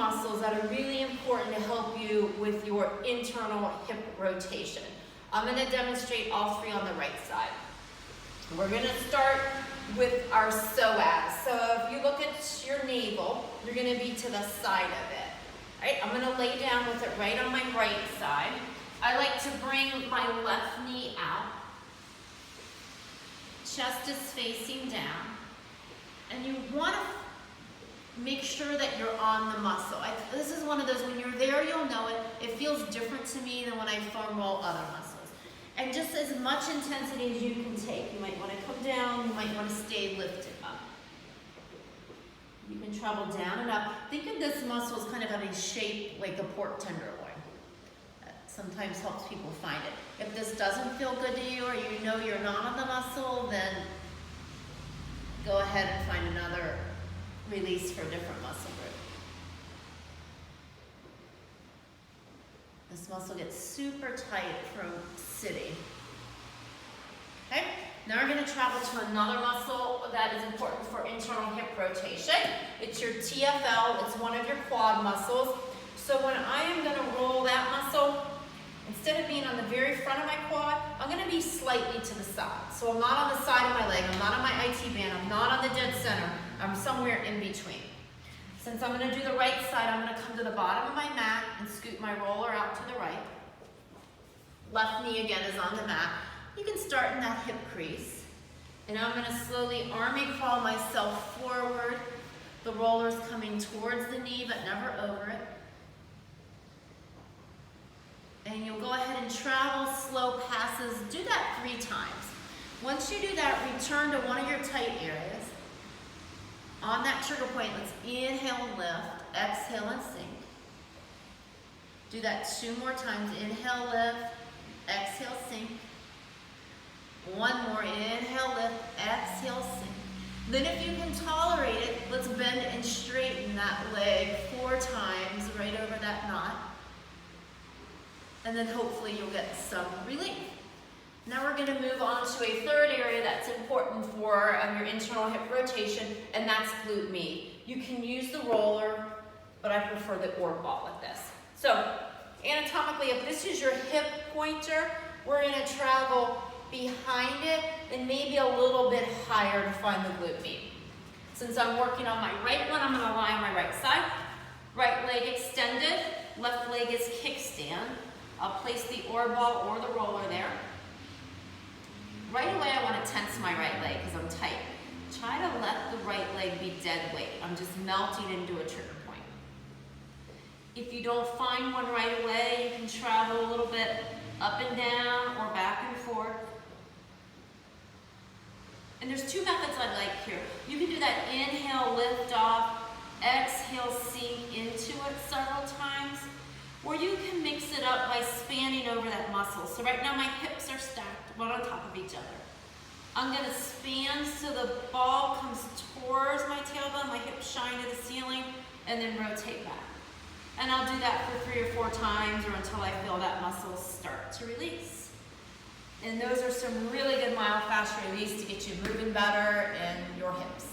muscles that are really important to help you with your internal hip rotation. I'm going to demonstrate all three on the right side. We're going to start with our psoas. So if you look at your navel, you're going to be to the side of it. All right, I'm going to lay down with it right on my right side. I like to bring my left knee out. Chest is facing down. And you want to make sure that you're on the muscle. This is one of those, when you're there, you'll know it. It feels different to me than when I foam roll other muscles. And just as much intensity as you can take. You might want to come down, you might want to stay lifted up. You can travel down and up. Think of this muscle as kind of having shape like a pork tenderloin. That sometimes helps people find it. If this doesn't feel good to you, or you know you're not on the muscle, then go ahead and find another release for a different muscle group. This muscle gets super tight from sitting. Okay, now we're going to travel to another muscle that is important for internal hip rotation. It's your TFL. It's one of your quad muscles. So when I am going to roll that muscle, instead of being on the very front of my quad, I'm going to be slightly to the side. So I'm not on the side of my leg, I'm not on my IT band, I'm not on the dead center, I'm somewhere in between. Since I'm going to do the right side, I'm going to come to the bottom of my mat and scoot my roller out to the right. Left knee again is on the mat. You can start in that hip crease. And I'm going to slowly army crawl myself forward. The roller's coming towards the knee, but never over it. And you'll go ahead and travel slow passes. Do that 3 times. Once you do that, return to one of your tight areas. On that trigger point, let's inhale and lift, exhale and sink. Do that 2 more times. Inhale, lift, exhale, sink. 1 more, inhale, lift, exhale, sink. Then if you can tolerate it, let's bend and straighten that leg 4 times right over that knot. And then hopefully you'll get some relief. Now we're going to move on to a third area that's important for your internal hip rotation, and that's glute med. You can use the roller, but I prefer the orb ball with this. So anatomically, if this is your hip pointer, we're going to travel behind it and maybe a little bit higher to find the glute med. Since I'm working on my right one, I'm going to lie on my right side. Right leg extended, left leg is kickstand. I'll place the orb ball or the roller there. Right away, I want to tense my right leg because I'm tight. Try to let the right leg be dead weight. I'm just melting into a trigger point. If you don't find one right away, you can travel a little bit up and down or back and forth. And there's 2 methods I like here. You can do that inhale, lift off, exhale, sink into it several times. Or you can mix it up by spanning over that muscle. So right now my hips are stacked, one on top of each other. I'm going to span so the ball comes towards my tailbone, my hips shine to the ceiling, and then rotate back. And I'll do that for 3 or 4 times or until I feel that muscle start to release. And those are some really good myofascial release to get you moving better in your hips.